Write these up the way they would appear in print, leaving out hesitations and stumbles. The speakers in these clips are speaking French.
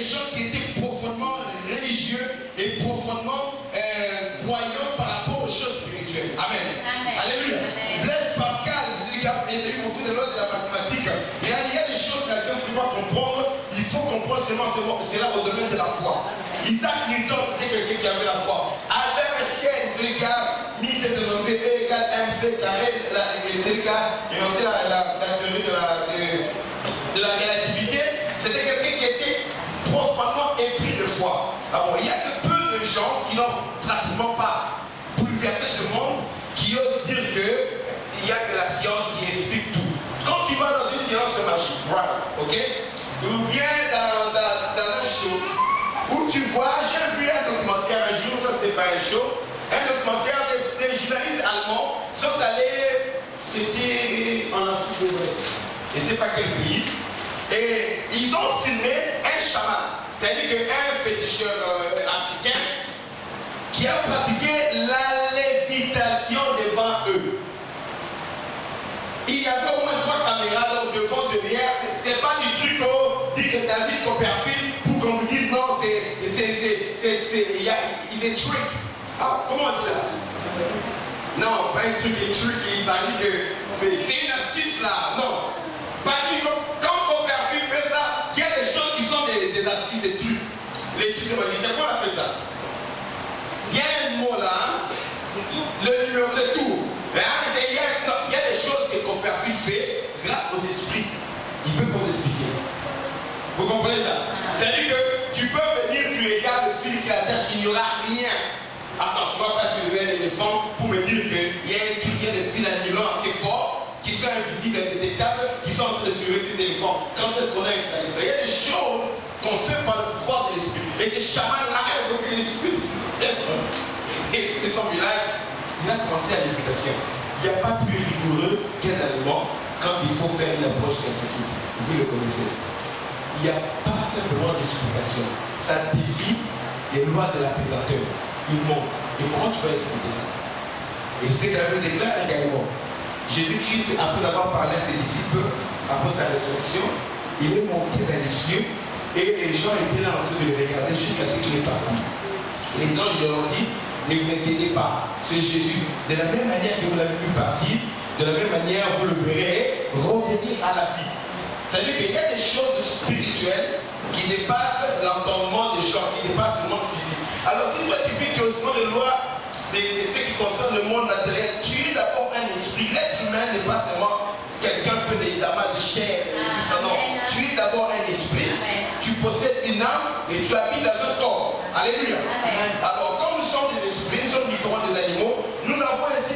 gens qui étaient profondément religieux et profondément croyants par rapport aux choses spirituelles. Amen. Amen. Alléluia. Amen. Blaise Pascal, il a eu beaucoup de lois de la mathématique. Il y a des choses que la science ne peut pas comprendre. Il faut comprendre seulement cela au domaine de la foi. Isaac Newton, c'était quelqu'un qui avait la foi. Albert Einstein, c'est le gars mis cette énoncé E égale mc carré, c'est le gars énoncé la théorie de la relativité. C'était quelqu'un qui était profondément épris de foi. Alors, il y a que peu de gens qui n'ont pratiquement pas bouleversé ce monde, qui osent dire qu'il y a que la science qui explique tout. Quand tu vas dans une séance de magie, right, ok, ou bien dans un show, où tu vois, j'ai vu un documentaire un jour, ça c'était pas un show, un documentaire des journalistes allemands sont allés, c'était en Afrique de l'Ouest, et c'est pas quel pays, et ils ont filmé un chaman, c'est-à-dire qu'un féticheur africain qui a pratiqué la lévitation devant eux. Il y avait au moins 3 caméras, donc devant, derrière. C'est pas du truc dit que David Copperfield pour qu'on vous dise non, il y a des tricks. Ah, comment on dit ça? Non, pas un truc, des trucs, il va dire que c'est une astuce là. Non. Pas du tout. Quand Copperfield fait ça, il y a des choses qui sont des astuces, des trucs. Les trucs de magie, c'est quoi on appelle ça? Il y a un mot là, le numéro de tour. Il y a des choses que Copperfield fait grâce aux esprits. Il peut pas vous expliquer. Vous comprenez ça? C'est-à-dire que tu peux venir, tu regardes le film qui la tâche, il n'y aura rien. Attends, tu vas pas soulever un éléphant pour me dire qu'il y a un truc, il y a des fils à nylon assez forts qui sont invisibles, indétectables, qui sont en train de soulever cet éléphant. Quand est-ce qu'on a installé ça? Il y a des choses qu'on fait par le pouvoir de l'esprit. Et ce chaman-là a évoqué l'esprit. Et son village, il a commencé à l'éducation. Il n'y a pas plus rigoureux qu'un allemand quand il faut faire une approche scientifique. Vous le connaissez. Il n'y a pas simplement d'explication. Ça défie les lois de l'applicateur. Il monte. Et comment tu vas expliquer ça? Et c'est la Bible déclare également. Jésus-Christ, après avoir parlé à ses disciples, après sa résurrection, il est monté dans les cieux et les gens étaient là en train de le regarder jusqu'à ce qu'il est parti. Les anges leur ont dit, ne vous inquiétez pas, c'est Jésus. De la même manière que vous l'avez vu partir, de la même manière vous le verrez revenir à la vie. C'est-à-dire qu'il y a des choses spirituelles qui dépassent l'entendement des gens, qui dépassent le monde physique. Alors si toi tu fais curieusement les lois de ce qui concerne le monde matériel, tu es d'abord un esprit. L'être humain n'est pas seulement quelqu'un fait des amas de chair et tout ça, non. Tu es d'abord un esprit, tu possèdes une âme et tu habites dans un corps. Alléluia. Alors comme nous sommes des esprits, nous sommes différents des animaux, nous avons ainsi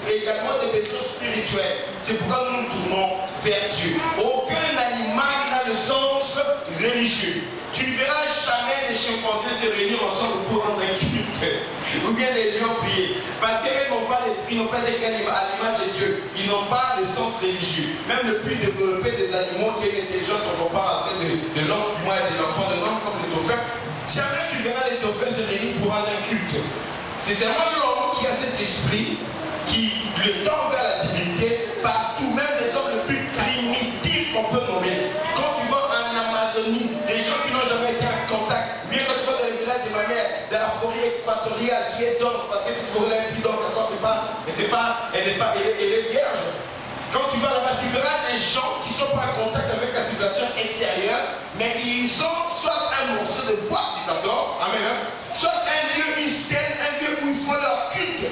également des besoins spirituels. C'est pourquoi nous nous tournons vers Dieu. Aucun animal n'a le sens religieux. Tu ne verras jamais les chimpanzés se réunir ensemble pour rendre un culte. Ou bien les lions prier. Parce qu'ils n'ont pas l'esprit, ils n'ont pas des animaux à l'image de Dieu. Ils n'ont pas le sens religieux. Même le plus développé des animaux qui est une intelligence qu'on compare à celle de l'homme, du moins de l'enfant de l'homme, comme les dauphins. Jamais tu verras les dauphins se réunir pour rendre un culte. C'est seulement l'homme qui a cet esprit qui le tend vers la divinité partout, même les hommes les plus primitifs qu'on peut nommer. Quand tu vas en Amazonie, les gens qui n'ont jamais été en contact, bien quand tu vas dans le village de ma mère, dans la forêt équatoriale qui est dense, parce que cette forêt est plus dense encore, elle est vierge. Quand tu vas là-bas, tu verras des gens qui ne sont pas en contact avec la civilisation extérieure, mais ils ont soit un morceau de bois, d'accord, amen, soit un lieu, une stèle, un lieu où ils font leur culte.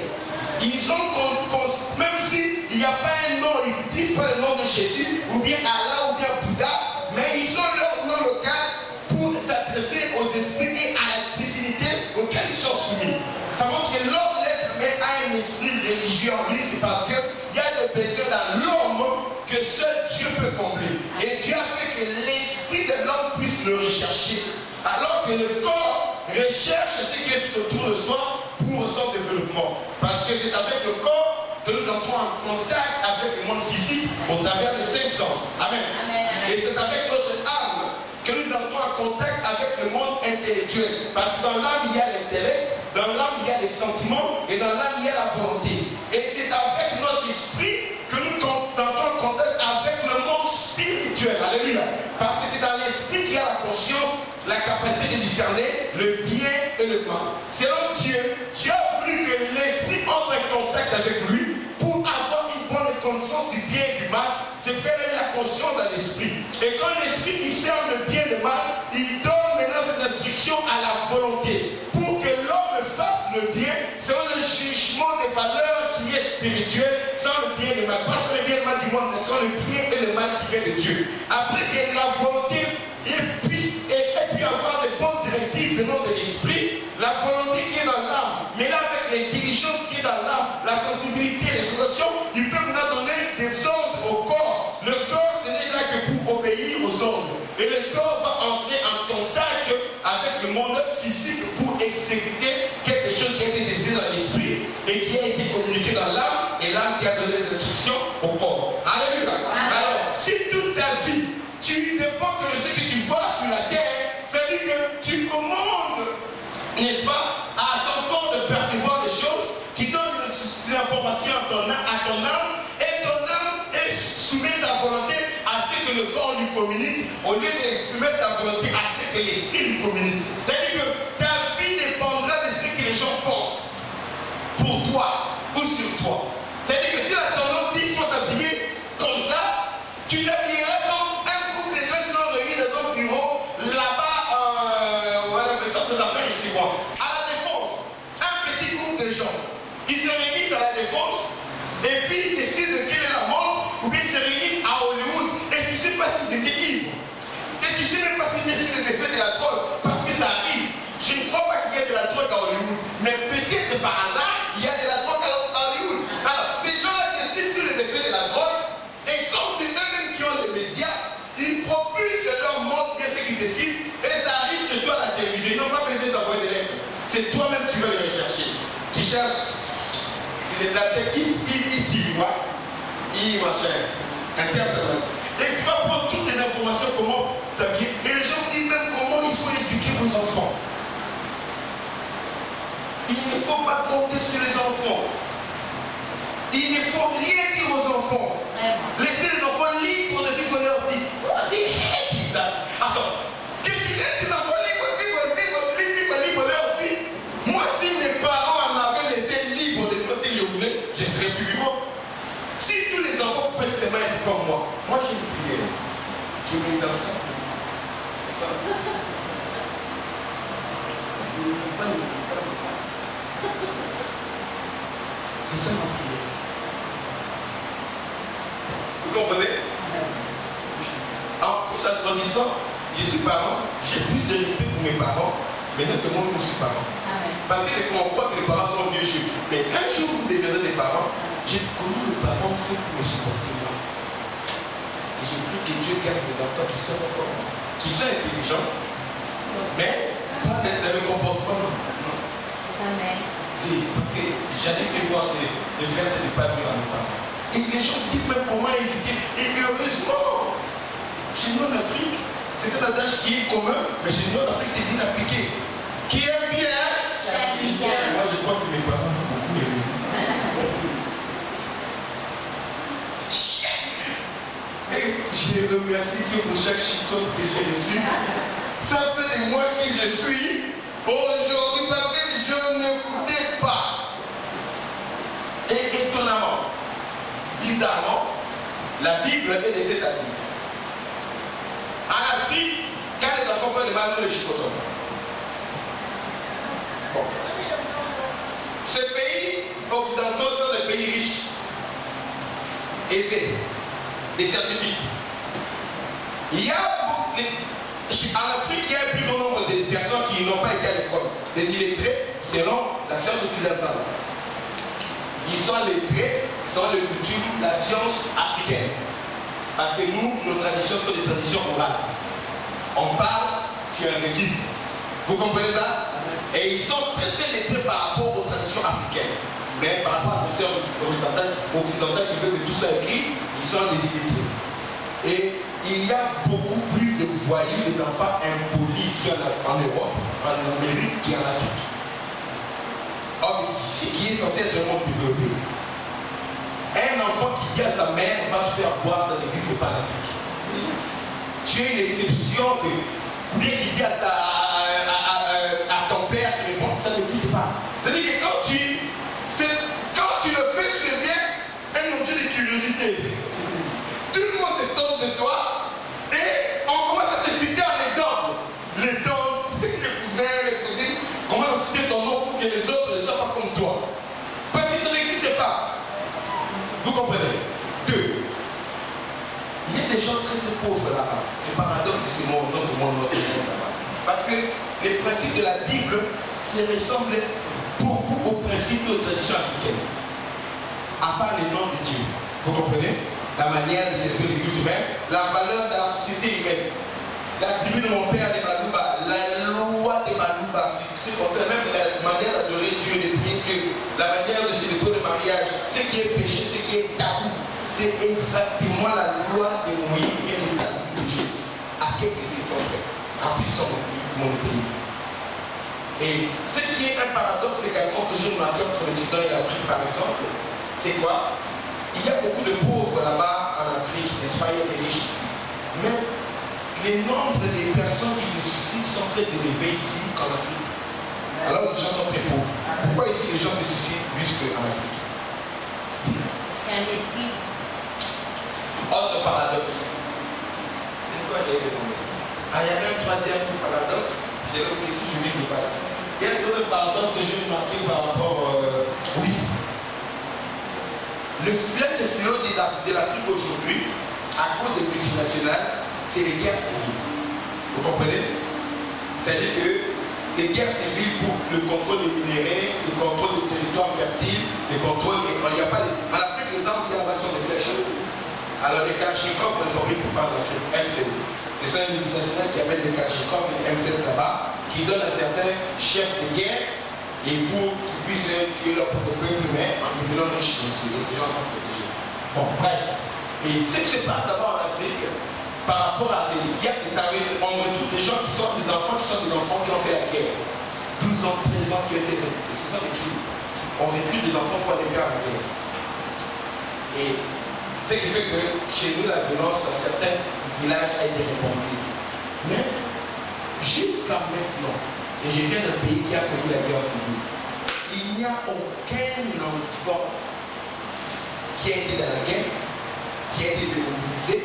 Ils ont, même s'il n'y a pas un nom, ils ne disent pas le nom de Jésus, ou bien Allah, ou bien Bouddha, mais ils ont leur nom local pour s'adresser aux esprits et à la divinité auquel ils sont soumis. Ça montre que l'homme, l'être humain, a un esprit religieux en lui, c'est parce qu'il y a des besoins dans l'homme que seul Dieu peut combler. Et Dieu a fait que l'esprit de l'homme puisse le rechercher, alors que le corps recherche ce qui est autour de soi pour son développement. Parce que c'est avec le corps que nous entrons en contact avec le monde physique au travers des 5 sens. Amen. Amen. Et c'est avec notre âme que nous entrons en contact avec le monde intellectuel. Parce que dans l'âme, il y a l'intellect, dans l'âme, il y a les sentiments, et dans l'âme, il y a la volonté. Et c'est avec notre esprit que nous entrons en contact avec le monde spirituel. Alléluia. Parce que c'est dans l'esprit qu'il y a la conscience, la capacité de discerner le bien et le mal. Selon Dieu, Dieu a voulu que l'esprit entre en contact avec lui pour avoir une bonne connaissance du bien et du mal. C'est qu'elle ait la conscience de l'esprit. Et quand l'esprit discerne le bien et le mal, il donne maintenant cette instruction à la volonté pour que l'homme fasse le bien selon le jugement des valeurs qui est spirituel, sans le bien et le mal. Pas sur le bien et le mal du monde, mais sur le bien et le mal qui vient de Dieu. Après que la volonté puisse avoir des bonnes directives venant de l'esprit, la volonté qui est dans l'âme, mais là avec l'intelligence qui est dans l'âme, la sensibilité, les sensations, il peut maintenant donner des ordres au corps. Le corps, ce n'est là que pour obéir aux ordres. Et le corps va entrer en contact avec le monde physique pour exécuter quelque chose qui a été décidé dans l'esprit et qui a été communiqué dans l'âme, et l'âme qui a donné des instructions au corps. Alléluia. Alors, si toute ta vie, tu dépends de ce que tu vois sur la terre, c'est-à-dire que tu commandes, n'est-ce pas, à ton corps de percevoir des choses qui donnent des informations à ton âme, et ton âme est soumise à sa volonté à ce que le corps lui communique, au lieu de soumettre ta volonté à ce que l'esprit lui communique. C'est-à-dire que ta vie dépendra de ce que les gens pensent pour toi ou sur toi. C'est-à-dire que si la tendance dit qu'il faut s'habiller comme ça, tu t'habilleras comme un groupe de gens qui sont réunis dans ton bureau, là-bas, voilà, le centre d'affaires ici, moi. À la défense, un petit groupe de gens, ils se réunissent à la défense, et puis ils décident de quelle est la mode, ou bien ils se réunissent à Hollywood, et tu ne sais pas s'ils étaient ivres. Et tu ne sais même pas s'ils décident de faire de la drogue, parce que ça arrive. Je ne crois pas qu'il y ait de la drogue à Hollywood, mais peut-être que par hasard, il y a de la drogue à Hollywood. Alors, ces gens-là décident sur les effets de la drogue, et comme c'est eux-mêmes qui ont les médias, ils propulsent leur monde bien ce qu'ils décident, et ça arrive que toi à la télévision, ils n'ont pas besoin d'envoyer des lettres. C'est toi-même qui vas les rechercher. Tu cherches la tête, tu vois, machin, Internet. Et tu vas prendre toutes les informations, comment t'habiller. Et les gens disent même comment il faut éduquer vos enfants. Il ne faut pas compter sur les enfants. Il ne faut rien dire aux enfants. Laissez les enfants libres de vivre leur vie. What the heck is that? Attends, que tu laisses les enfants libres leur vie. Moi, si mes parents m'avaient laissé libre de vivre si je voulais, je serais plus vivant. Si tous les enfants pouvaient seulement être comme moi j'ai une prière. Que mes enfants. C'est ça ma prière. Vous comprenez? En grandissant, je suis parent, j'ai plus de respect pour mes parents, maintenant que moi je suis parent. Parce que les fois on croit que les parents sont vieux jeux. Mais un jour vous deviendrez des parents, j'ai connu le parent fait pour me supporter moi. Et j'ai pris que Dieu garde les enfants qui sont encore moi, qui sont intelligents, mais pas dans le comportement. Non. Amen. C'est parce que j'allais fait voir des vertes et des pavillons à mes parents. Et les gens se disent même comment éviter. Et heureusement, chez nous en Afrique, c'est un adage qui est commun, mais chez nous en Afrique, c'est bien appliqué. Qui aime bien, moi je crois que mes parents ont beaucoup aimé. Et je remercie Dieu pour chaque chicotte que j'ai reçu. Ça fait de moi qui je suis. Aujourd'hui, parce que je n'écoutais pas. Et étonnamment, bizarrement, la Bible est de cet avis. En Afrique, quand les enfants font des mal, nous les chicotons. Bon. Ces pays occidentaux sont des pays riches, aisés, des scientifiques. Il y a en Afrique, il y a un plus grand nombre de personnes qui n'ont pas été à l'école, des illettrés, selon la science occidentale. Ils sont lettrés selon les coutumes, la science africaine. Parce que nous, nos traditions sont des traditions orales. On parle, tu enregistres. Vous comprenez ça? Et ils sont très très lettrés par rapport aux traditions africaines. Mais par rapport à la tradition occidentale qui veut que tout soit écrit, ils sont des illettrés. Et il y a beaucoup plus de voyous, d'enfants impolis ici en Europe, en Amérique, qu'en Afrique. Or, ce qui est censé être un monde développé. Un enfant qui dit à sa mère va te faire voir, ça n'existe pas en Afrique. Tu es une exception que ou bien qui dit à ton père qui répond, ça n'existe pas. C'est-à-dire que quand tu le fais, tu deviens un objet de curiosité. Tout le monde s'étonne de toi et on commence à te citer un exemple. Les tantes, les cousins, les cousines, on commence à citer ton nom pour que les autres ne soient pas comme toi. Parce que ça n'existe pas. Vous comprenez? Deux. Il y a des gens très pauvres là-bas. Le paradoxe, c'est notre monde là-bas. Parce que les principes de la Bible se ressemblent beaucoup aux principes de tradition africaine. À part les noms de Dieu. Vous comprenez? La manière de célébrer les cultes humains, la valeur de la société humaine. La tribu de mon père des Balouba, la loi des Balouba, c'est même la manière d'adorer Dieu, de prier Dieu, la manière de célébrer le mariage, ce qui est péché, ce qui est tabou, c'est exactement la loi de Moïse et les tabous de Jésus. À quelques époques, en plus son monothéisme. Et ce qui est un paradoxe également que j'ai remarqué entre l'Occident et l'Afrique, par exemple, c'est quoi? Il y a beaucoup de pauvres là-bas en Afrique, n'est-ce pas? Il y a des riches ici. Mais les nombres des personnes qui se suicident sont très élevés ici qu'en Afrique. Alors les gens sont très pauvres. Pourquoi ici les gens se suicident plus qu'en Afrique? C'est un esprit. Autre paradoxe. C'est quoi les réponses? Ah, il y a un troisième paradoxe. Je l'ai oublié si je ne l'ai pas. Il y a un autre paradoxe que j'ai remarqué par rapport. Oui. Le fleuve de flot de l'Afrique aujourd'hui, à cause des multinationales, c'est les guerres civiles. Vous comprenez? C'est-à-dire que les guerres civiles pour le contrôle des minéraux, le contrôle des territoires fertiles, le contrôle. Il n'y a pas en Afrique, les armes qui là-bas sont des flèches. Alors les Kalachnikov, on les fabrique pour pas d'Afrique. M16. Ce sont les multinationales qui amènent des Kalachnikov et M16 là-bas, qui donnent à certains chefs de guerre et pour qu'ils puissent tuer leur propre peuple humain en devenant riches aussi. Et ces gens sont protégés. Bon, bref. Et ce qui se passe là-bas en Afrique, par rapport à ces guerres, on retrouve des gens qui sont des enfants qui ont fait la guerre. 12 ans, 13 ans qui ont été recrutés. Ce sont des crimes. On recrute des enfants pour aller faire la guerre. Et ce qui fait que chez nous, la violence dans certains villages a été répandue. Mais jusqu'à maintenant, et je viens d'un pays qui a connu la guerre civile, il n'y a aucun enfant qui a été dans la guerre, qui a été démobilisé,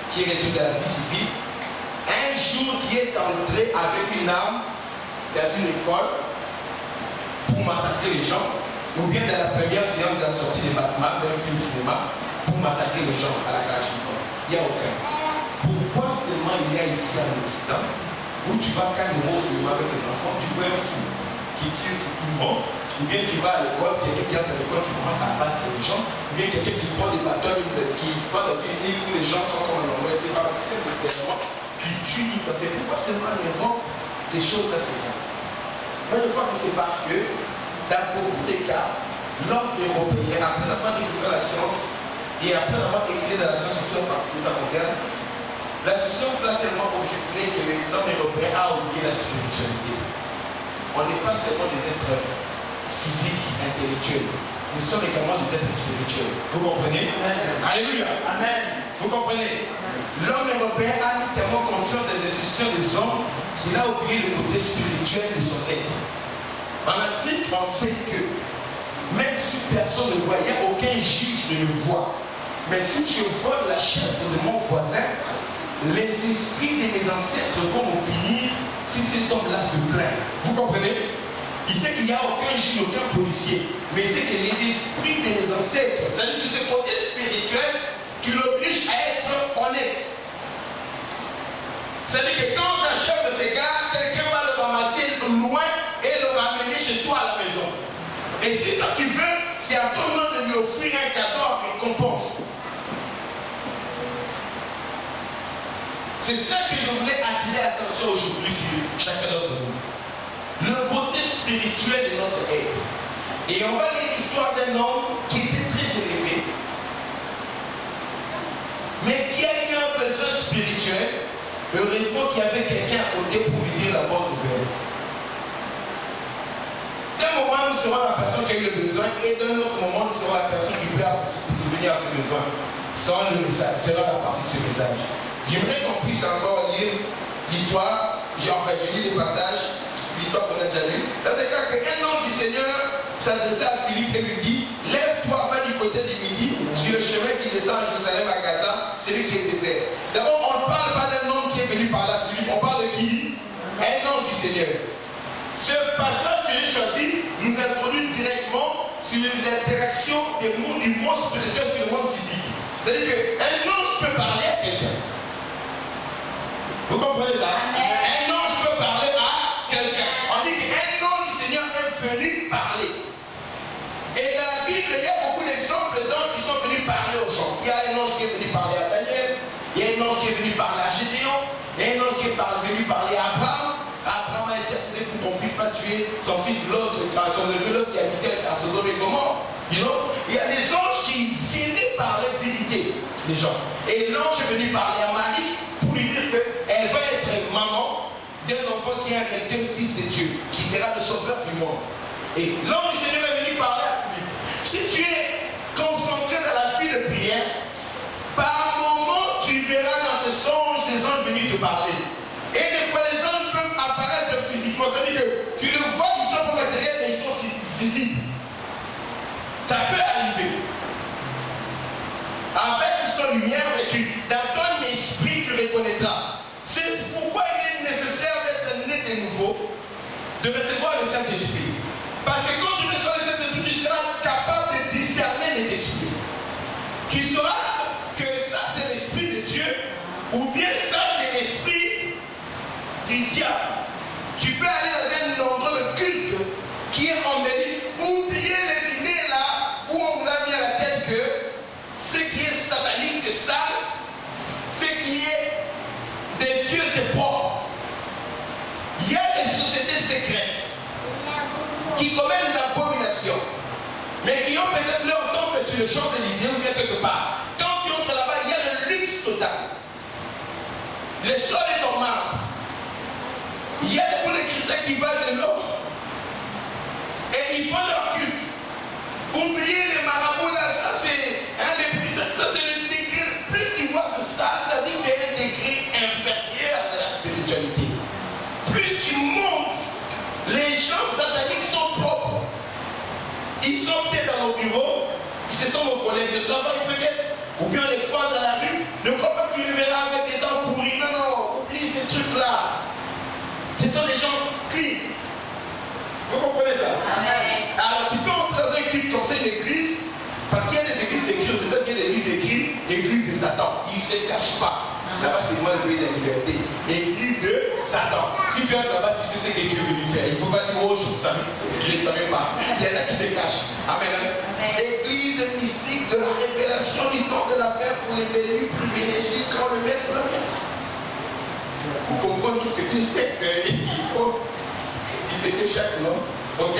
qui est retourné à la vie civile, un jour qui est entré avec une arme dans une école pour massacrer les gens, ou bien dans la première séance de la sortie des Batman, d'un film cinéma, pour massacrer les gens à la Kalachnikov. Il n'y a aucun. Pourquoi seulement il y a ici en Occident, où tu vas carrément au cinéma avec les enfants, tu vois un fou qui tue tout le monde, ou bien tu vas à l'école, quelqu'un qui entre à l'école qui commence à battre les gens, ou bien quelqu'un qui prend des bâtons, qui va dans une île où les gens sont comme en Norvège, c'est pas qui tue, qui fait. Pourquoi seulement en Europe des choses comme ça? Moi je crois que c'est parce que dans beaucoup de cas, l'homme européen, après avoir découvert la science et après avoir excellé dans la science, surtout en particulier moderne, la science l'a tellement objecté que l'homme européen a oublié la spiritualité. On n'est pas seulement des êtres physiques, intellectuels. Nous sommes également des êtres spirituels. Vous comprenez? Amen. Alléluia. Amen. Vous comprenez? L'homme européen a mis tellement confiance dans les décisions des hommes qu'il a oublié le côté spirituel de son être. En Afrique, on sait que même si personne ne voit, il n'y a aucun juge ne le voit. Mais si je vole la chaise de mon voisin, les esprits de mes ancêtres vont me punir si cet homme-là se plaint. Vous comprenez? Il sait qu'il n'y a aucun juge, aucun policier. Mais c'est que les esprits de mes ancêtres, c'est-à-dire sur ce côté spirituel qui l'oblige à être honnête. C'est-à-dire que quand tu achètes de ces gars, quelqu'un va le ramasser loin et le ramener chez toi à la maison. Et si toi tu veux, c'est à ton nom de lui offrir un cadeau en récompense. C'est ça que je voulais attirer l'attention aujourd'hui sur chacun d'entre nous. Le côté spirituel de notre être. Et on va lire l'histoire d'un homme qui était très élevé, mais qui a eu un besoin spirituel. Heureusement qu'il y avait quelqu'un à côté pour lui dire la bonne nouvelle. D'un moment, nous serons la personne qui a eu le besoin, et d'un autre moment, nous serons la personne qui peut venir à ce besoin. Sans le message, sera la partie de ce message. J'aimerais qu'on puisse encore lire l'histoire je lis des passages, l'histoire qu'on a déjà lue. Là, déclare qu'un ange du Seigneur s'adressait à Philippe et lui dit, lève-toi, va du côté du midi, sur le chemin qui descend à Jérusalem, à Gaza, celui qui est désert. D'abord, on ne parle pas d'un homme qui est venu par là, Philippe, on parle de qui? Un ange du Seigneur. Ce passage que j'ai choisi nous introduit directement sur l'interaction du monde spirituel sur le monde physique. C'est-à-dire qu'un ange peut parler à quelqu'un. Vous comprenez ça? Amen. Un ange peut parler à quelqu'un. On dit qu'un ange du Seigneur est venu parler. Et dans la Bible, il y a beaucoup d'exemples d'anges qui sont venus parler aux gens. Il y a un ange qui est venu parler à Daniel, il y a un ange qui est venu parler à Gédéon, il y a un ange qui est venu parler à Abraham. Abraham a intercédé pour qu'on ne puisse pas tuer son fils Lot, son neveu Lot qui habitait à Sodome et Gomorrhe. You know? Il y a des anges qui venaient parler, visiter les gens. Et l'ange est venu parler à Marie pour lui dire qu'elle va être maman d'un enfant qui est en réalité le fils de Dieu, qui sera le sauveur du monde. Et l'ange du Seigneur est venu parler à Philippe. Si tu es concentré dans la vie de prière, par moment tu verras dans tes songes des anges venus te parler. Et des fois les anges peuvent apparaître physiquement. C'est-à-dire que tu le vois, ils sont pas matériels, mais ils sont visibles. Ça peut arriver. Avec son lumière, mais dans ton esprit, tu reconnaîtras. C'est pourquoi il est nécessaire d'être né de nouveau, de recevoir le Saint-Esprit. Parce que quand tu reçois le Saint-Esprit, tu seras capable de discerner les esprits. Tu sauras que ça c'est l'Esprit de Dieu, ou bien ça c'est l'Esprit du diable. Tu peux aller dans un endroit de culte qui est embelli, oublier les idées là où on vous a mis à la tête que ce qui est satanique c'est sale, ce qui est des dieux c'est pauvre. Il y a des sociétés secrètes qui commettent des abominations, mais qui ont peut-être leur temple sur le Champs-Élysées ou bien quelque part. Quand tu entres là-bas, il y a le luxe total. Le sol est en marbre. Il y a beaucoup de chrétiens qui valent de l'or. Et ils font leur culte. Oubliez les marabouts là, ça c'est un des plus, ça c'est le degré. Plus tu vois ça, ça dit que c'est un degré inférieur de la spiritualité. Plus tu montes, les gens sataniques sont propres. Ils sont peut-être dans nos bureaux, ce sont nos collègues de travail peut-être, ou bien on les croise dans la rue, ne crois pas que tu les verras avec des dents pourries. Non, non, oublie ces trucs-là. Ce sont des gens clean. Vous comprenez ça? Amen. Alors tu peux entrer dans un culte comme ça, une église, parce qu'il y a des églises écrites, c'est-à-dire qu'il y a des églises écrites, église de Satan. Ils ne se cachent pas. Là-bas, c'est moi le pays de la liberté. Église de Satan. Si tu entres là-bas, tu sais ce que Dieu veut lui faire. Il ne faut pas dire, oh, je ne savais pas. Il y en a qui se cachent. Amen. Amen. Église mystique de la révélation du temps de l'affaire pour les élus privilégiés quand le maître vient. Vous comprenez que c'est une secte. Il faut disséquer chaque homme. Ok?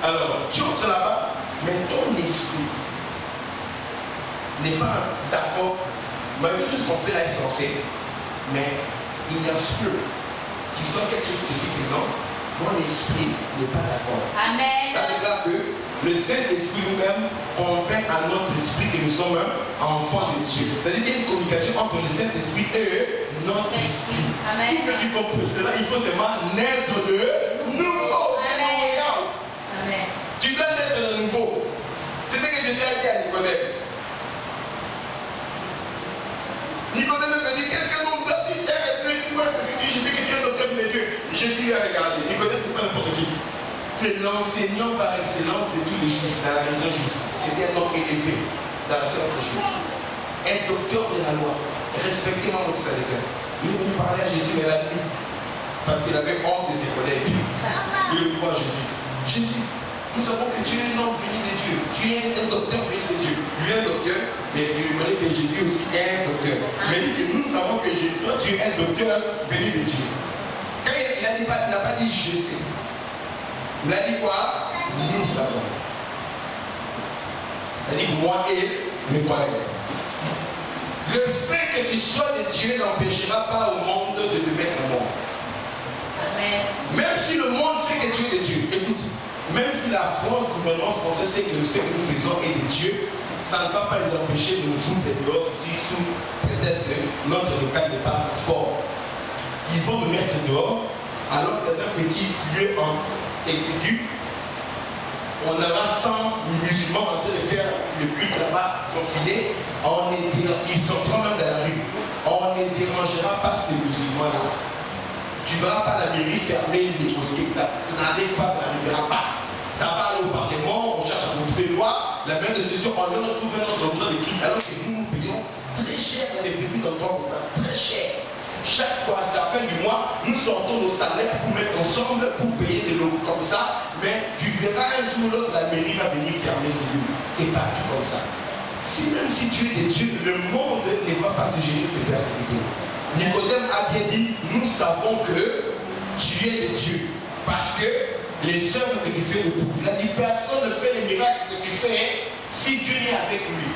Alors, tu entres là-bas, mais ton esprit n'est pas d'accord. Malgré tout ce qu'on fait là est censé, mais il y a un spirit qui sent quelque chose qui dit que non, mon esprit n'est pas d'accord. Amen. Là, déclare que le Saint-Esprit nous-mêmes convainc à notre esprit que nous sommes enfants de Dieu. C'est-à-dire qu'il y a une communication entre le Saint-Esprit et notre esprit. Amen. Pour que tu comprennes cela, il faut seulement naître de nouveau. Amen. Amen. Tu dois naître de nouveau. C'est ce que je dis à Nicodème. Nicodème me dit, qu'est-ce que l'on doit dire? Moi, je sais que tu es docteur de Dieu. Jésus a regardé. Nicodème, c'est pas n'importe qui. C'est l'enseignant par excellence de tous les justes, dans la religion juste. C'était un homme élevé dans la science juive. Un docteur de la loi. Respecté dans notre Seigneur. Il est venu parler à Jésus, mais la nuit. Parce qu'il avait honte de ses collègues. Il est venu voir Jésus. Jésus, nous savons que tu es un homme venu de Dieu. Tu es un docteur venu de Dieu. Lui est un docteur, mais il me dit que Jésus aussi est un docteur. Mais il dit que nous savons que toi tu es un docteur venu de Dieu. Quand il n'a pas dit je sais. Il a dit quoi? Nous savons. C'est-à-dire moi et mes collègues. Le fait que tu sois de Dieu n'empêchera pas au monde de te mettre au monde. Amen. Même si le monde sait que tu es de Dieu, écoute, même si la France, le gouvernement français sait que ce que nous faisons est de Dieu, ça ne va pas nous empêcher de nous foutre dehors ici sous prétexte que notre local n'est pas fort. Il ils vont me mettre dehors, alors que dans un petit lieu en exécute, on aura 100 musulmans en train de faire le culte là-bas, confiné, ils sortiront même dans la rue. On ne dérangera pas ces musulmans-là. Tu ne verras pas la mairie fermer les mosquées là. Tu n'arrives pas, ça n'arrivera pas. Ça va aller au Parlement, on cherche à trouver des lois, la même décision, on vient de trouver notre endroit de culte, alors que nous payons très cher dans les petits endroits comme ça, très cher. Chaque fois à la fin du mois, nous sortons nos salaires pour mettre ensemble, pour payer des locaux comme ça, mais tu verras un jour ou l'autre, la mairie va venir fermer ces lieux. C'est pas tout comme ça. Si même si tu es de Dieu, le monde ne va pas se gêner de te persécuter. Nicodème a bien dit, nous savons que tu es de Dieu, parce que les œuvres que tu fais le prouvent. Il a dit, personne ne fait les miracles que tu fais si Dieu n'est avec lui.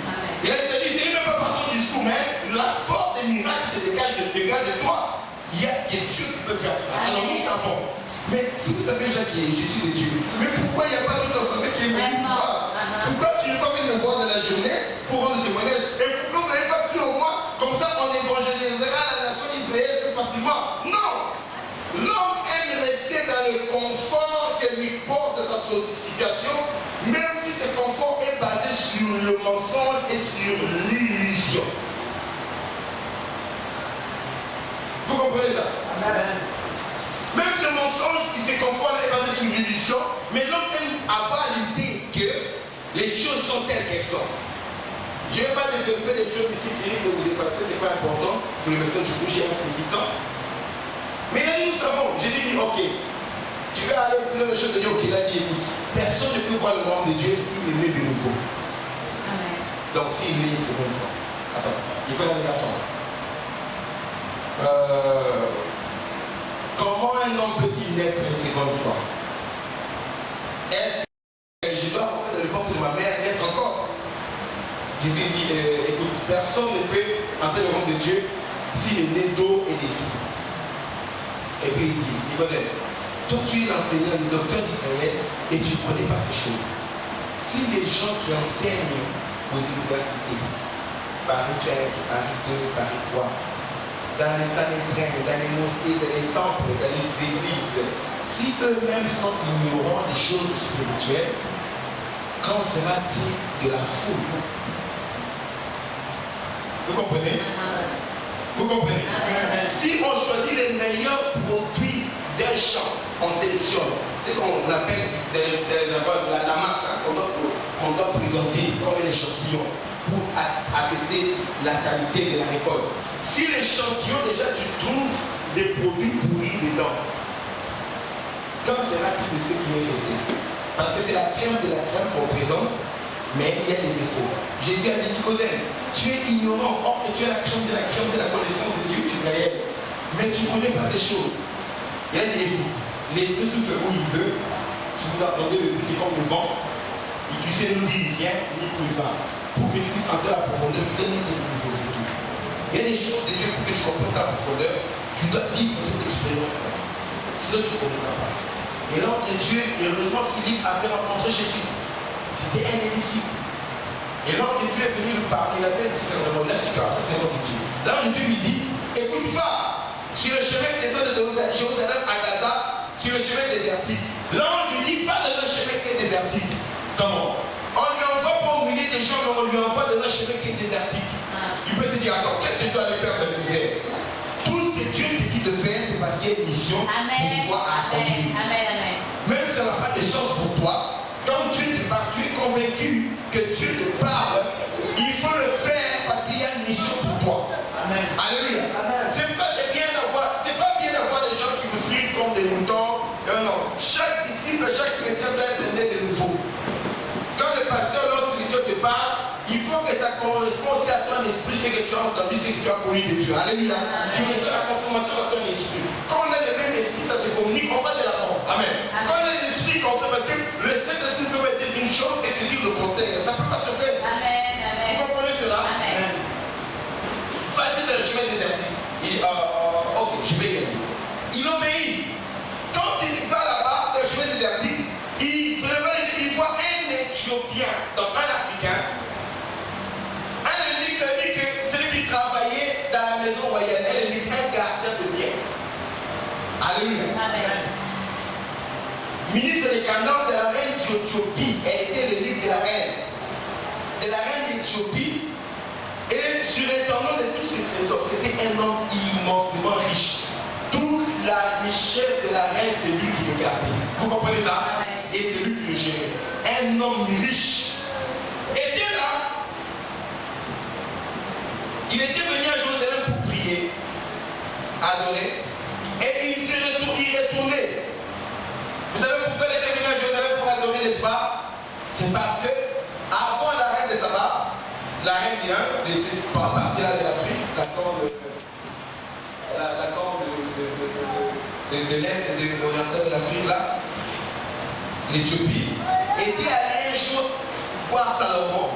Et là, il a dit, c'est même pas par ton discours, mais la force des miracles se dégage de toi. Il y a que Dieu qui peut faire ça. Alors nous savons. Mais si vous savez déjà que je suis de Dieu, mais pourquoi il n'y a pas d'autres ensemble qui est venu me voir? Pourquoi tu n'es pas venu me voir dans la journée pour rendre témoignage? Et pourquoi vous n'avez pas pris au moins? Comme ça, on évangélisera la nation d'Israël plus facilement. Non! L'homme aime rester dans le confort que lui porte sa situation, même si ce confort est basé sur le mensonge et sur l'illusion. Vous comprenez ça? Amen. Même ce mensonge, ce confort est basé sur l'illusion, mais l'homme aime avoir l'idée que les choses sont telles qu'elles sont. Je ne vais pas développer les choses ici qui risquent de vous dépasser, ce n'est pas important. Pour le message, j'ai un peu de temps. Mais là, nous savons, Jésus dit, ok, tu vas aller plein de choses de Dieu, ok, il a dit, écoute, personne ne peut voir le royaume de Dieu s'il est né de nouveau. Amen. Donc, s'il est né une seconde fois. Attends, il faut aller attendre. Comment un homme peut-il naître une seconde fois? Est-ce que je dois rentrer dans le ventre de ma mère naître encore? Jésus dit, écoute, personne ne peut entrer dans le royaume de Dieu s'il est né d'eau et d'esprit. Et puis il dit, Nicodème, toi tu es l'enseignant, le docteur d'Israël, et tu ne connais pas ces choses. Si les gens qui enseignent aux universités, Paris 5, Paris 2, Paris 3, dans les Sanhédrins, dans les mosquées, dans les temples, dans les églises, si eux-mêmes sont ignorants des choses spirituelles, qu'en sera-t-il de la foule? Vous comprenez? Vous comprenez? Si on choisit les meilleurs produits d'un champ, on sélectionne. C'est ce qu'on appelle la masse qu'on doit présenter comme un échantillon pour attester la qualité de la récolte. Si l'échantillon, déjà, tu trouves des produits pourris dedans, quand sera-t-il de ce qui est resté? Parce que c'est la crème de la crème qu'on présente, mais il y a des défauts. Jésus a dit, Nicodème, tu es ignorant, or que tu es la crème de la connaissance de Dieu d'Israël, mais tu ne connais pas ces choses. Il a dit, écoute, l'esprit souffle où il veut, si vous entendez le bruit, c'est comme le vent, et tu sais nous dire, viens, ni où il va. Pour que tu puisses entrer à la profondeur, tu dois mettre le nouveau, c'est tout. Il y a des choses de Dieu pour que tu comprennes ça à profondeur, tu dois vivre cette expérience-là. Sinon, tu ne connaîtras pas. Et l'ange de Dieu, heureusement, Philippe avait rencontré Jésus. C'était un des disciples. Et l'ange de Dieu est venu lui parler, il avait un discernement, là c'est grâce à ce de Dieu. L'ange de Dieu lui dit, écoute, va sur le chemin qui descend de Jérusalem à Gaza, sur le chemin désertique. L'ange lui dit, va dans un chemin qui est désertique. Comment? On lui envoie pour humilier des gens, mais on lui envoie dans un chemin qui est désertique. Il peut se dire, attends, qu'est-ce que tu dois aller faire dans le désert? Tout ce que Dieu te dit de faire, c'est parce qu'il y a une mission pour toi à accomplir. Même si ça n'a pas de chance pour toi, quand Dieu te parle, tu es convaincu que Dieu te parle, il faut le faire parce qu'il y a une mission pour toi. Amen. Alléluia. C'est pas bien d'avoir des gens qui vous suivent comme des moutons. Non, non. Chaque disciple, chaque chrétien doit être né de nouveau. Quand le pasteur, lorsque Dieu te parle, il faut que ça corresponde aussi à ton esprit, ce que tu as entendu, ce que tu as connu de Dieu. Alléluia. Tu reçois la consommation de ton esprit. Quand on a le même esprit, ça se communique, on va de l'avant. Amen. Quand on a l'esprit contraire, parce que le Saint-Esprit peut dire une chose et te dire le contraire. Ça ne peut pas se faire. Amen. Vous comprenez cela? Amen. Facile dans le chemin désertique. Il dit, ok, je vais y aller. Il obéit. Quand il va là-bas, dans le chemin désertique, il voit un Éthiopien, donc un Africain. Un ennemi, ça veut dire que celui qui travaillait dans la maison royale, un ennemi, un gardien de bien. Alléluia. Amen. Ministre des Canons de la reine d'Éthiopie. Elle était l'élue de la reine. De la reine d'Éthiopie. Et sur l'étendard de tous ces trésors, c'était un homme immensément riche. Toute la richesse de la reine, c'est lui qui les gardait. Vous comprenez ça? Et c'est lui qui le gérait. Un homme riche. Et Dieu là, il était venu à Jérusalem pour prier, adorer, et il s'est retourné. Vous savez pourquoi il était venu à Jérusalem pour adorer, n'est-ce pas? C'est parce que, avant la reine de Saba, la reine vient de cette partie-là de l'Afrique, la corne de l'Est, de l'oriental de l'Afrique, là, l'Éthiopie, était allé un jour voir Salomon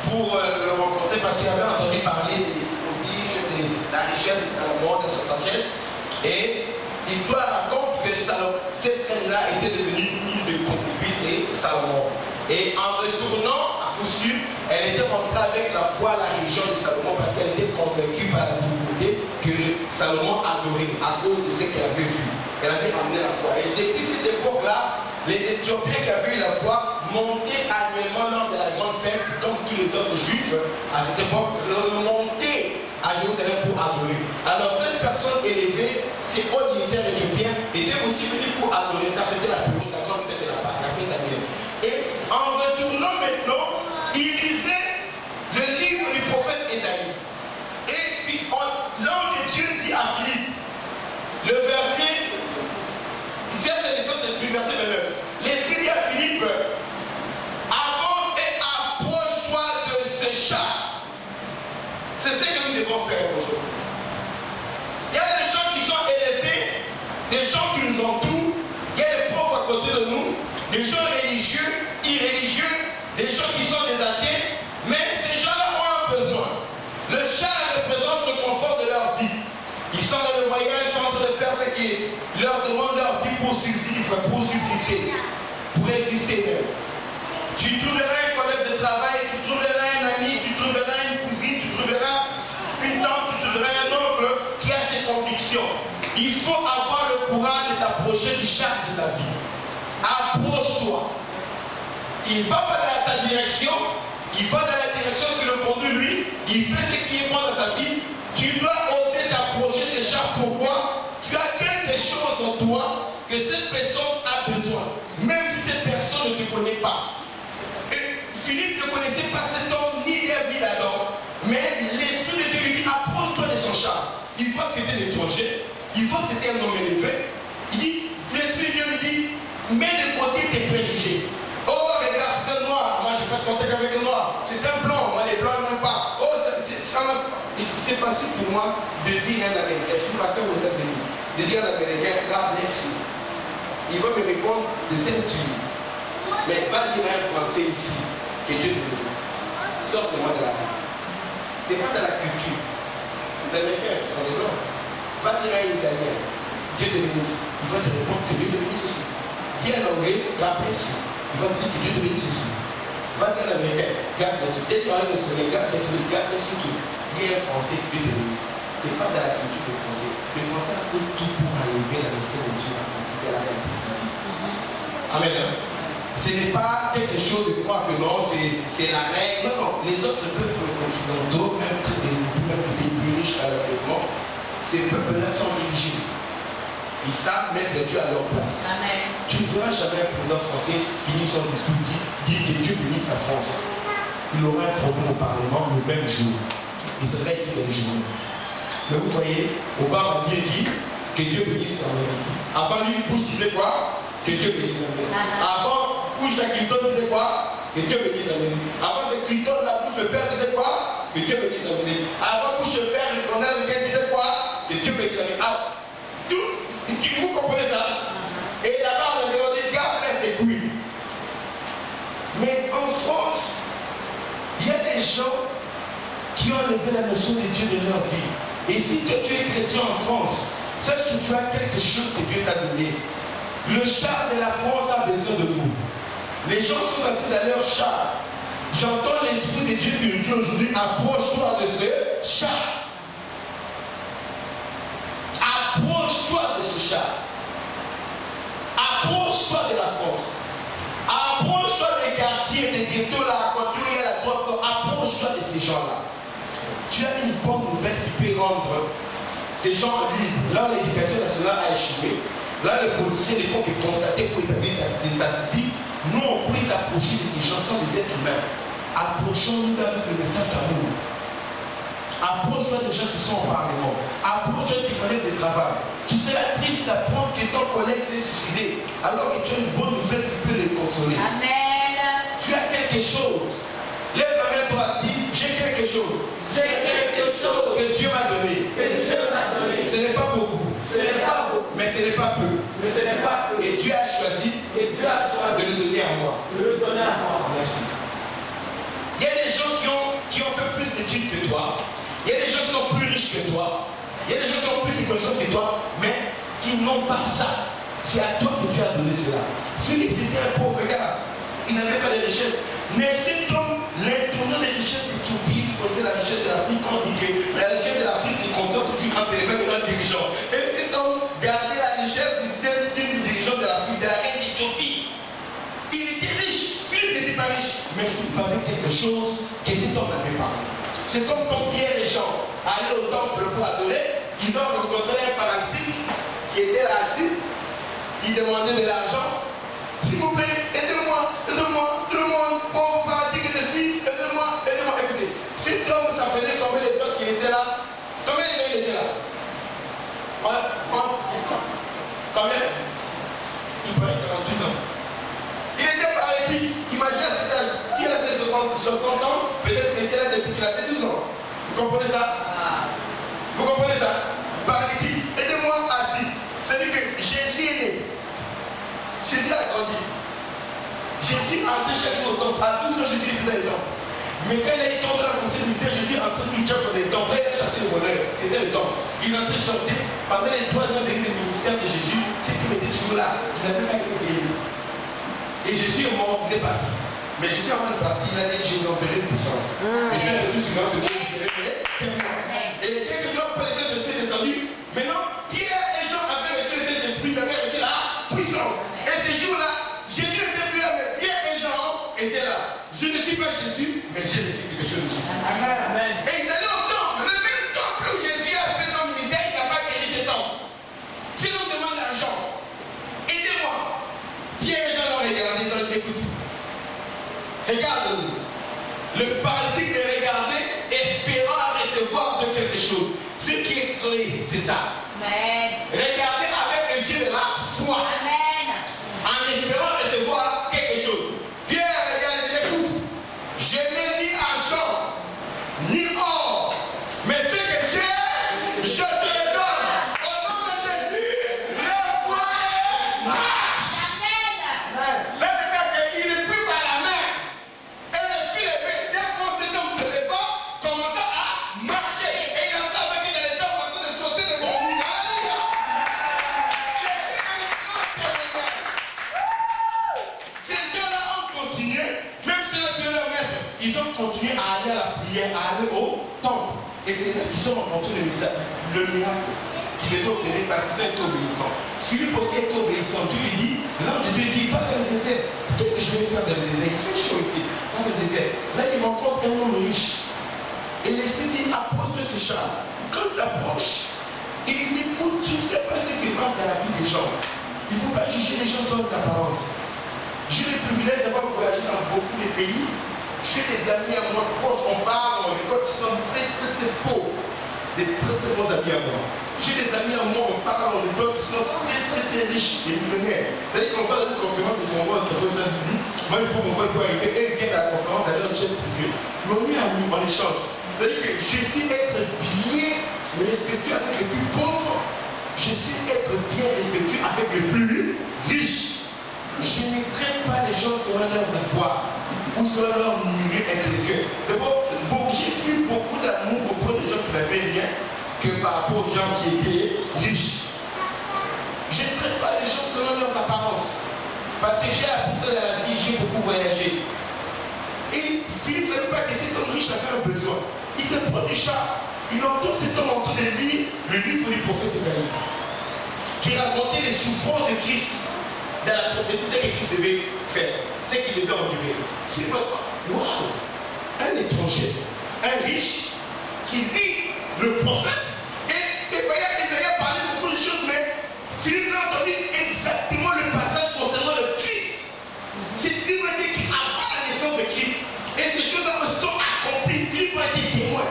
pour le rencontrer parce qu'il avait entendu parler des prodiges, de la richesse de Salomon, de sa sagesse. Et l'histoire raconte que Salomon, cette reine-là était devenue une de concubine de Salomon. Et en retournant à coup sûr, elle était rentrée avec la foi à la religion de Salomon parce qu'elle était convaincue par la divinité que Salomon adorait à cause de ce qu'elle avait vu. Elle avait amené la foi. Et depuis cette époque-là, les Éthiopiens qui avaient eu la foi montaient annuellement lors de la grande fête, comme tous les autres juifs à cette époque, montaient à Jérusalem pour adorer. Alors cette personne élevée, ces hauts militaires éthiopiens, étaient aussi venus pour adorer, car c'était la plus grande fête de la Pâque, la fête annuelle. Et en retournant maintenant, il lisait le livre du prophète Ésaïe. Et l'ange de Dieu dit à Philippe, le verset, c'est l'esprit, verset 29. L'esprit dit à Philippe, avance et approche-toi de ce char. C'est ce que nous devons faire aujourd'hui. Il y a des gens qui sont élevés, des gens qui nous entourent, il y a des pauvres à côté de nous, des gens religieux, irréligieux, des gens qui sont des athées, mais ces gens-là ont un besoin. Le char représente le confort de leur vie. Ils sont dans le voyage, ils sont en train de faire ce qui leur demande leur vie pour subsister, pour exister même. Tu trouveras un collègue de travail, tu trouveras un ami, tu trouveras une cousine, tu trouveras une tante, tu trouveras un oncle qui a ses convictions. Il faut avoir le courage de s'approcher du char de sa vie. Approche-toi. Il va pas dans ta direction, il va dans la direction que le conduit lui, il fait ce qui est bon dans sa vie. Tu dois oser t'approcher de ce char. Pourquoi? Tu as quelque chose en toi que cette personne a besoin, même si cette personne ne te connaît pas. Et Philippe ne connaissait pas cet homme ni d'Ève ni d'Adam, mais l'esprit de Dieu lui dit approche-toi de son char. Il voit que c'était un étranger, il voit que c'était un homme élevé. Il dit, l'esprit de Dieu lui dit, mets de côté tes préjugés. Oh, regarde, c'est un noir, moi je n'ai pas de contact avec le noir. C'est un blanc, moi les blancs n'aiment pas. Oh, c'est facile pour moi de dire à un Américain, je suis pasteur aux États-Unis, de dire à l'Américain, God bless you. Il va me répondre de cette tue. Mais va dire à un Français ici, que Dieu te bénisse. Sortez-moi de la vie. Ce n'est pas dans la culture. Les Américains sont des blancs. Va dire à un Italien, Dieu te bénisse. Il va te répondre que Dieu te bénisse aussi. Dis à l'anglais, God bless you. Il va te dire que Dieu te bénisse aussi. Va dire à l'Américain, God bless you. Dès que tu arrives au Sénégal, God bless you, God bless you too. Dis à un Français, Dieu te bénisse. Ce n'est pas dans la culture des Français. Les Français ont fait tout pour enlever la notion de Dieu à la réalité. Amen. Ce n'est pas quelque chose de croire que non, c'est la règle. Non, les autres peuples occidentaux, même très développés, même des pays plus riches à leur développement, ces peuples-là sont religieux. Ils savent mettre Dieu à leur place. Amen. Tu ne verras jamais un président français finir son discours, dire que Dieu bénisse la France. Il aura un problème au Parlement le même jour. Il serait qui dans le jour. Mais vous voyez, Obama a bien dit que Dieu bénisse l'Amérique. Avant lui, Bush disait quoi? Que Dieu bénisse l'Amérique. Avant, Bush la Clinton disait quoi? Que Dieu bénisse l'Amérique. Avant, c'est Clinton, la Bush le père disait quoi? Que Dieu bénisse l'Amérique. Avant, Bush le père, le colonel disait quoi? Que Dieu bénisse l'Amérique. Ah, vous comprenez ça? Et là-bas, on a demandé, God bless the Queen. Mais en France, il y a des gens qui ont levé la notion de Dieu de leur vie. Et si toi tu es chrétien en France, sache que tu as quelque chose que Dieu t'a donné. Le char de la France a besoin de vous. Les gens sont assis dans leur char. J'entends l'esprit de Dieu qui nous dit aujourd'hui, approche-toi de ce char. Approche-toi de ce char. la France. Approche-toi des quartiers, des ghettos là, quand il y a la droite, approche-toi de ces gens-là. Tu as une bonne nouvelle qui peut rendre ces gens libres. Là, l'éducation nationale a échoué. Là, les politiciens ne font que constater pour établir des statistiques. Nous, on peut les approcher de ces gens sont des êtres humains. Approchons-nous avec le message d'amour. Approche-toi des gens qui sont au Parlement. Approche-toi des collègues de travail. Tu seras triste d'apprendre que ton collègue s'est suicidé, alors que tu as une bonne nouvelle qui peut les consoler. Amen. Tu as quelque chose. Lève la main droite, dis, j'ai quelque chose. J'ai quelque chose Que Dieu m'a donné. que Dieu m'a donné. Ce n'est pas beaucoup. Ce n'est pas beaucoup, Mais ce n'est pas peu. mais ce n'est pas peu. Et Dieu a choisi Et Dieu a de choisi le donner à moi. de le donner à moi. Merci. Il y a des gens qui ont fait plus d'études que toi. Il y a des gens qui sont plus riches que toi. Il y a des gens qui ont plus de connaissances que toi, mais qui n'ont pas ça. C'est à toi que Dieu a donné cela. Philippe, c'était un pauvre gars. Il n'avait pas de richesse. Mais cet homme, l'intournant des richesses d'Éthiopie, qui connaissait la richesse de l'Afrique, on dit que la richesse de l'Afrique se concentre toujours entre les mains de notre dirigeant. Et cet homme gardait la richesse d'une dirigeante de l'Afrique, de la reine d'Éthiopie. Il était riche. Philippe n'était pas riche. Mais Philippe avait quelque chose que cet homme n'avait pas. C'est comme quand Pierre et Jean allaient au temple pour adorer. Ils ont rencontré un paralytique qui était là assis. Il demandait de l'argent. S'il vous plaît, aidez-moi, aidez-moi, tout le monde, pauvre paralytique que je suis, aidez-moi, aidez-moi. Écoutez, cet homme, ça faisait combien de temps qu'il était là? Combien de temps il était là? Combien? Il paraît 48 ans. Il était paralytique. Imaginez cet âge. S'il avait 60 ans, peut-être qu'il était là depuis qu'il avait 12 ans. Vous comprenez ça? Vous comprenez ça? Paralytique. Aidez-moi assis. C'est-à-dire que Jésus est né. Jésus a grandi. Jésus a entré chaque jour au temple. À 12 ans, Jésus était dans le temple. Mais quand il a été dans la conseil du ministère, Jésus a entré une chef dans le temple. Là, il a chassé le voleur. C'était le temple. Il est entré sortir. Pendant les 3 ans de ministère de Jésus, c'est qu'il était toujours là. Il n'avait pas été guéri. Et Jésus est mort, il est parti. Mais Jésus, avant de partir, il a dit, je vous enverrai une puissance. Et je suis suivant ce que vous serez. Et quelques jours après, les Saint-Esprit est descendu. Maintenant, Pierre et Jean avaient reçu le Saint-Esprit, ils avaient reçu la puissance. Et ce jour-là, Jésus n'était plus là, mais Pierre et Jean étaient là. Je ne suis pas Jésus, mais j'ai reçu quelque chose de Jésus. Amen. Et ils allaient au temple, le même temple où Jésus a fait son ministère, il n'a pas guéri ce temple. Si l'on demande l'argent, aidez-moi. Pierre et Jean l'ont regardé, ils ont dit, écoute, regarde-nous. Le paralytique les regardait, espérant recevoir de quelque chose. Ce qui est clé, c'est ça. Amen. Regardez avec les yeux de la foi, Amen. en espérant recevoir quelque chose. Pierre regarde et dit, écoute, je n'ai ni argent, ni or, mais ce que j'ai, je te le donne. Au nom de Jésus, lève-toi et marche. Amen. Là, il ne peut pas la main. Et le fil est fait. Dès qu'on se tombe sur les bords, commençant à marcher. Et il entend avec dans les dents, en train de sauter de mon lit. Alléluia. Jésus a un grand témoignage. Ces gens-là ont continué, même si tu es leur maître, ils ont continué à aller à la prière, à aller au temple. Et c'est là qu'ils ont rencontré le miracle qui les a obtenus parce qu'ils ont été obéissants. Philippe aussi était obéissant. Dieu lui dit, l'ange de Dieu dit, va dans le désert. Qu'est-ce que je vais faire dans le désert? Il fait chaud ici. Va dans le désert. Là, il rencontre un homme riche. Et l'esprit dit, approche de ce char. Quand tu approches, il dit, écoute, tu ne sais pas ce qui passe dans la vie des gens. Il ne faut pas juger les gens selon l'apparence. J'ai le privilège d'avoir voyagé dans beaucoup de pays. J'ai des amis à moi proches, on parle, on rigole, qui sont très pauvres. Des très bons amis à moi. J'ai des amis à moi, on parle, on rigole, qui sont très riches, des millionnaires. C'est-à-dire qu'on va dans une conférence, ils sont morts, ils sont dit, moi je prends mon frère pour arriver, et ils viennent à la conférence d'aller dans le jet privé. Mais on est amis, on échange. C'est-à-dire que je sais être bien respectueux avec les plus pauvres. Je sais être bien respectueux avec les plus riches. Je ne traite pas les gens selon leur devoir ou selon leur milieu intellectuel. D'abord, j'ai vu beaucoup d'amour auprès des gens qui n'avaient rien que par rapport aux gens qui étaient riches. Je ne traite pas les gens selon leurs apparences. Parce que j'ai appris ça dans la vie, j'ai beaucoup voyagé. Et Philippe ne savait pas que cet homme riche avait un besoin. Il se prend du chat. Il entend cet homme en train de lire le livre du prophète Isaïe, qui racontait les souffrances de Christ. dans la prophétie, c'est ce qu'il devait faire, c'est ce qu'il devait endurer. C'est quoi? Waouh! Un étranger, un riche, qui lit le prophète, et voyez, Isaïe a parlé de beaucoup de choses, mais Philippe a entendu exactement le passage concernant le Christ. C'est Philippe a été écrit avant la naissance de Christ. Et ces choses-là sont accomplies. Philippe a été témoin.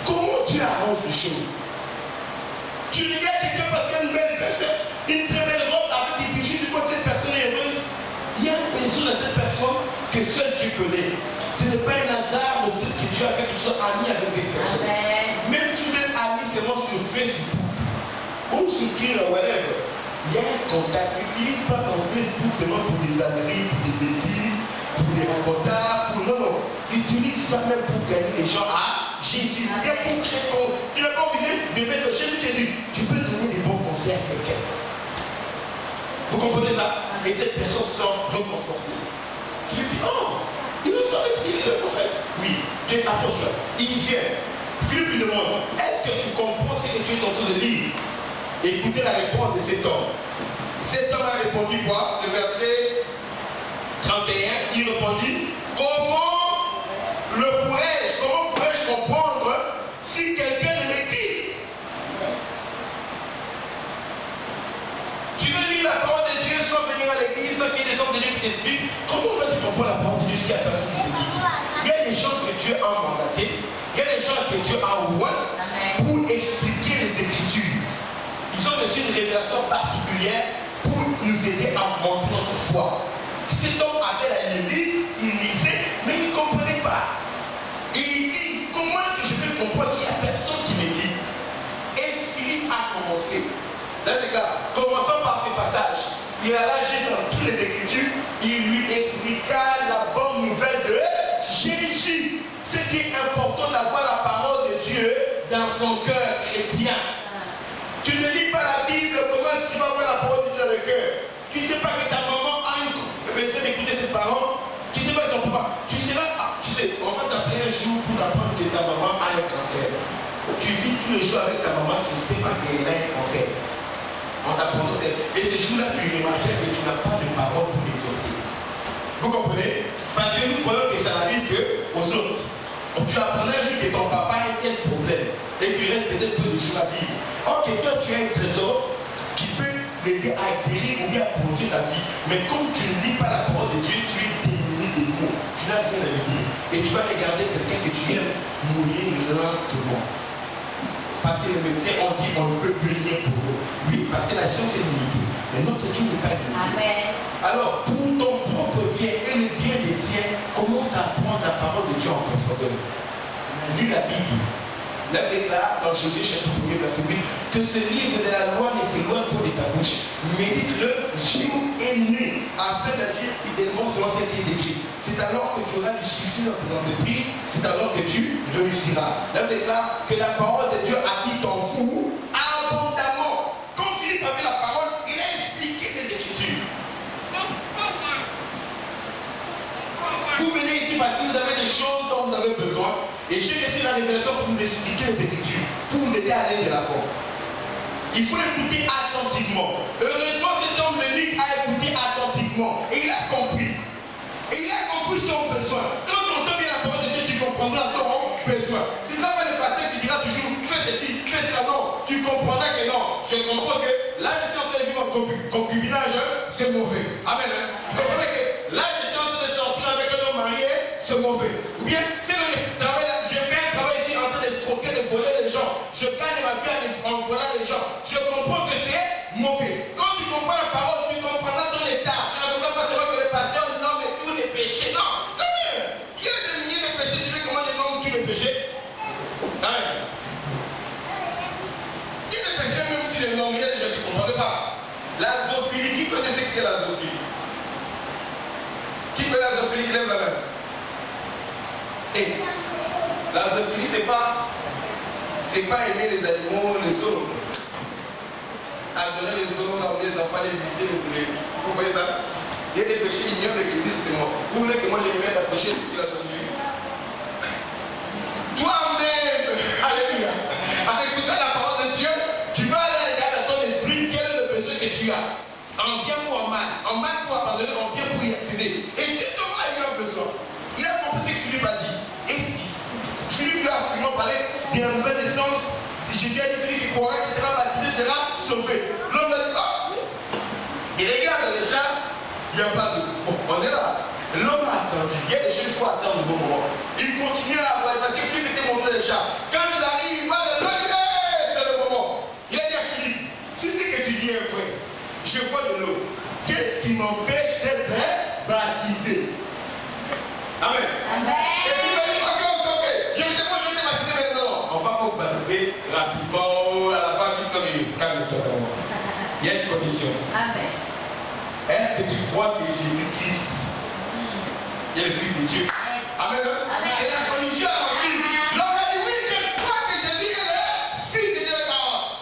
Comment tu arranges les choses? Tu regardes quelqu'un parce qu'il a une belle personne, une très belle robe avec des bijoux, tu vois que cette personne est heureuse. Il y a un besoin dans cette personne que seul tu connais. Ce n'est pas un hasard le fait que Dieu a fait que tu sois ami avec des personnes. Même si vous êtes amis seulement sur Facebook ou sur Twitter, whatever, il y a un contact. Tu n'utilises pas ton Facebook seulement pour des âneries, pour des bêtises, pour des rencontres, pour non. Utilise ça même pour gagner les gens à Jésus. Et pour créer tu n'as pas obligé de mettre Jésus. Tu peux donner des bons conseils à quelqu'un. Vous comprenez ça? Et cette personne se sent reconfortée. Tu lui dis, oh, il entend le prophète. Oui, tu approches-toi. Il vient. Philippe lui demande, est-ce que tu comprends ce que tu es en train de lire? Écoutez la réponse de cet homme. Cet homme a répondu quoi? Le verset 31, il répondit, comment pourrais-je comprendre si quelqu'un ne me dit? Tu veux lire la parole de Dieu sans venir à l'église, sans qu'il y ait des hommes de Dieu qui t'expliquent? Comment vas-tu comprendre la parole de Dieu si il n'y a personne qui te dit? Il y a des gens que Dieu a mandatés, il y a des gens que Dieu a envoyés pour expliquer les Écritures. Ils ont reçu une révélation particulière pour nous aider à monter notre foi. Cet homme avait l'église, il lisait, mais il ne comprenait pas. Et il dit, comment est-ce que je peux comprendre s'il n'y a personne qui me dit? Et Philippe a commencé. Là, les gars, commençons par ce passage. Il alla dans toutes les Écritures, il lui expliqua la bonne nouvelle de Jésus. Ce qui est important d'avoir la parole de Dieu dans son cœur chrétien. Tu ne lis pas la Bible, comment est-ce que tu vas avoir la parole de Dieu dans le cœur? Tu ne sais pas que ta maman a besoin d'écouter ses parents. Tu ne sais pas que ton papa. Tu seras, tu sais, on va t'appeler un jour pour t'apprendre que ta maman a un cancer. Tu vis tous les jours avec ta maman, tu ne sais pas qu'elle a un cancer. On t'apprend ça. Et ces jours-là, tu remarquais que tu n'as pas de parole pour l'écouter. Vous comprenez? Parce que nous croyons que ça n'arrive qu'aux autres. Donc tu apprendrais un jour que ton papa a tel problème et qu'il reste peut-être peu de jours à vivre. Ok, toi tu as un trésor qui peut l'aider à guérir ou bien à prolonger ta vie. Mais comme tu ne lis pas la parole de Dieu, tu es démuni des mots. Tu n'as rien à lui dire. Et tu vas regarder quelqu'un que tu aimes mourir lentement. Parce que les médecins ont dit qu'on ne peut plus rien pour eux. Oui, parce que la science est limitée. Mais notre Dieu n'est pas limité. Alors, pour ton propre bien et le bien des tiens, commence à apprendre la parole de Dieu en profondeur. Lis la Bible. La déclare dans Jésus chapitre 1er verset 8 que ce livre de la loi ne s'éloigne pas de ta bouche. Médite-le jour et nuit afin d'agir fidèlement selon ce qui est écrit. C'est alors que tu auras du succès dans tes entreprises, c'est alors que tu réussiras. La déclare que la parole de Dieu habite en vous abondamment. Comme Philippe avait la parole, il a expliqué les Écritures. Vous venez ici parce que vous avez des choses dont vous avez besoin. Et j'ai reçu la révélation pour vous expliquer les Écritures, pour vous aider à aller de l'avant. Il faut écouter attentivement. Heureusement, cet homme Lénique a écouté attentivement. Et il a compris. Et il a compris son besoin. Quand tu entends bien la parole de Dieu, tu comprendras ton besoin. C'est ça le pasteur qui dira toujours, fais ceci, fais cela. Non, tu comprendras que non. Je comprends que là, je suis en train de vivre en concubinage, c'est mauvais. Amen. Vous comprenez que là, je suis en train de sortir avec un homme marié, c'est mauvais. Ou bien, c'est le travail, je fais un travail ici en train d'escroquer, de voler les gens. Je gagne ma vie en volant les gens. Je comprends que c'est mauvais. Quand tu comprends la parole, tu comprendras ton état. Tu ne comprends pas seulement que le pasteur nomme tous les péchés. Non, tant mieux. Il y a des milliers de péchés. Tu veux comment les nommes tous les péchés? Hein? Il y a des péchés, même si les noms, il y a des gens qui ne comprennent pas. La zoophilie, qui connaît ce que c'est la zoophilie? Qui connaît la zoophilie? Lève la main. Et la zoophilie, c'est pas aimer les animaux, les zoos. Adorer les zoos, emmener les enfants, les visiter, les poules. Vous voyez ça? Il y a des péchés ignobles qui disent c'est moi. Vous voulez que moi je me mette à prêcher sur la zoophilie? Toi-même, alléluia, en écoutant la parole de Dieu, tu vas aller regarder dans ton esprit quel est le besoin que tu as. En bien ou en mal, en simplement parler de la nouvelle naissance. Jésus a dit celui qui croira, qui sera baptisé, sera sauvé. L'homme a dit, ah, il regarde déjà, il n'y a pas de. Bon, on est là. L'homme a attendu. Il y a des gens qui faut attendre le bon moment. Il continue à avoir, parce que Philippe était monté déjà. Quand il arrive, il va le lever, c'est le moment. Il a dit à Philippe, si c'est que tu dis un frère, je vois de l'eau. Qu'est-ce qui m'empêche d'être baptisé? Amen. Amen. Et tu vas dire, ok. Je vais te baptiser maintenant. On ne va pas vous baptiser rapidement, à la fin, comme il calme-toi d'abord. Il y a une condition. Amen. Est-ce que tu crois que Jésus-Christ est le Fils de Dieu? Yes. Amen. Amen. C'est la condition à remplir. L'homme a dit oui, je crois que Jésus est le Fils de Dieu.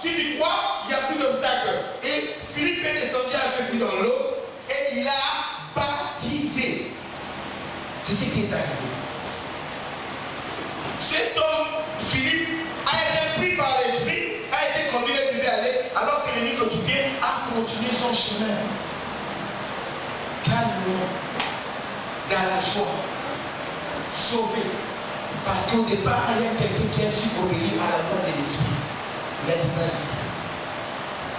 Si tu crois, il n'y a plus d'obstacle. Et Philippe est descendu avec lui dans l'eau et il a baptisé. C'est ce qui est arrivé. Cet homme, Philippe, a été pris par l'esprit, a été conduit et devait aller, alors que l'ennemi quotidien a continué son chemin. Calmement, dans la joie, sauvé. Parce qu'au départ, il y a quelqu'un qui a su obéir à la loi de l'esprit. Il a dit vas-y.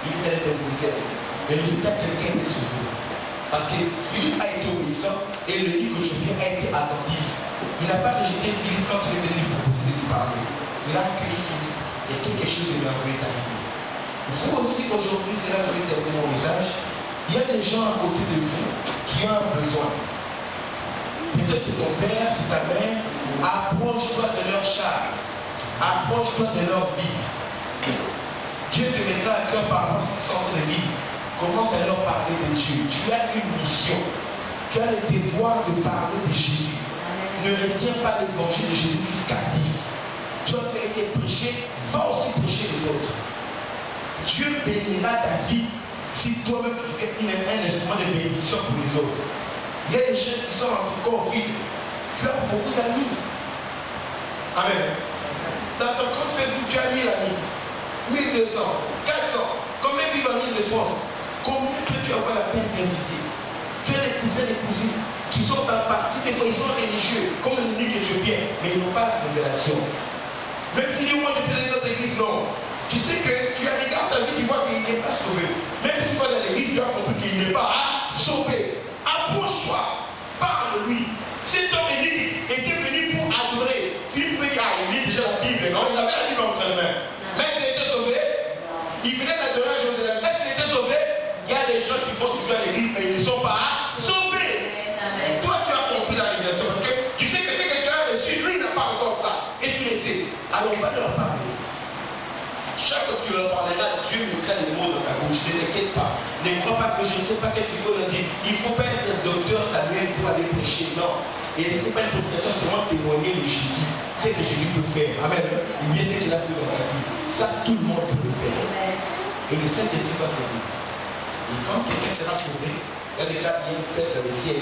Il est allé dans le désert. Mais il y a quelqu'un qui est sauvé. Parce que Philippe a été obéissant et le lit que je viens a été attentif. Il n'a pas rejeté Philippe quand il est venu lui proposer de lui parler. Il a accueilli Philippe et quelque chose de merveilleux est arrivé. Vous aussi aujourd'hui, c'est là que je vais terminer mon message. Il y a des gens à côté de vous qui ont un besoin. Peut-être c'est ton père, c'est ta mère. Approche-toi de leur charge. Approche-toi de leur vie. Dieu te mettra à cœur par rapport à ce qu'ils sont en train de vivre. Commence à leur parler de Dieu. Tu as une mission. Tu as le devoir de parler de Jésus. Ne retiens pas l'évangile de Jésus-Christ captif. Toi, tu as été prêché, va aussi prêcher les autres. Dieu bénira ta vie si toi-même tu fais un instrument de bénédiction pour les autres. Il y a des gens qui sont en conflit. Tu as beaucoup d'amis. Amen. Dans ton compte Facebook, tu as 1000 amis. 1200, 400. Combien vivent en Île-de-France? Combien peux tu avoir la peine d'inviter? Tu as des cousins et des cousines qui sont dans le parti, des fois ils sont religieux, comme l'ennemi éthiopien, mais ils n'ont pas la révélation. Même si moi je peux aller dans l'église, non. Tu sais que tu as des gars dans ta vie, tu vois qu'il n'est pas sauvé. Même si tu vas dans l'église, tu as compris qu'il n'est pas sauvé. Approche-toi, parle-lui. Cet homme était venu pour adorer. Philippe pouvait dire, il lit déjà la Bible, non? Il avait la Bible entre les mains. Mais il était sauvé. Il venait d'adorer à Jérusalem. Est-ce qu'il était sauvé? Il y a des gens qui vont toujours à l'église, mais ils ne sont pas sauvés. Amen. Toi, tu as compris la révélation parce que tu sais que ce que tu as reçu, lui, il n'a pas encore ça. Et tu le sais. Alors, va leur parler. Chaque fois que tu leur parleras, Dieu mettra des mots dans ta bouche. Ne t'inquiète pas. Ne crois pas que je ne sais pas qu'est-ce qu'il faut leur dire. Il ne faut pas être un docteur Samuel pour aller prêcher. Non. Et il ne faut pas une prédication seulement témoigner de Jésus. C'est ce que Jésus peut faire. Amen. Et bien ce qu'il a fait dans ta vie. Ça, tout le monde peut le faire. Et le Saint-Esprit va t'aider. Et quand quelqu'un sera sauvé, il y a déjà bien fait dans le ciel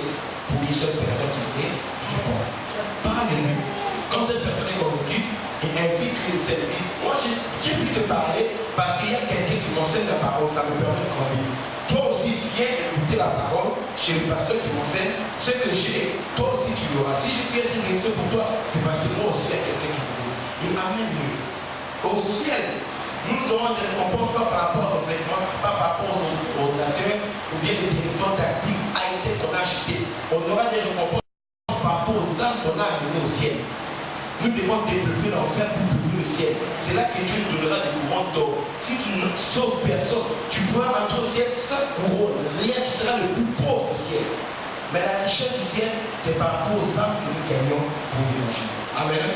pour une seule personne qui sait répondre. Parle-lui. Quand cette personne est convaincue, et invite-le au service. Moi, j'ai pu te parler parce qu'il y a quelqu'un qui m'enseigne la parole, ça me permet de grandir. Toi aussi, viens écouter la parole chez le pasteur qui m'enseigne. Ce que j'ai, toi aussi tu l'auras. Si je peux être une bénédiction pour toi, c'est parce que moi aussi, il y a quelqu'un qui me dit. Et amène-le. Au ciel, nous aurons des récompenses pas par rapport aux vêtements, pas par rapport aux ordinateurs ou bien les téléphones tactiles, high-tech qu'on a acheté. On aura des récompenses par rapport aux âmes qu'on a amenées au ciel. Nous devons développer l'enfer pour publier le ciel. C'est là que Dieu nous donnera des couronnes d'or. Si tu ne sauves personne, tu pourras entrer au ciel sans couronne. Rien, tu seras le plus pauvre au ciel. Mais la richesse du ciel, c'est par rapport aux âmes que nous gagnons pour l'évangile. Amen.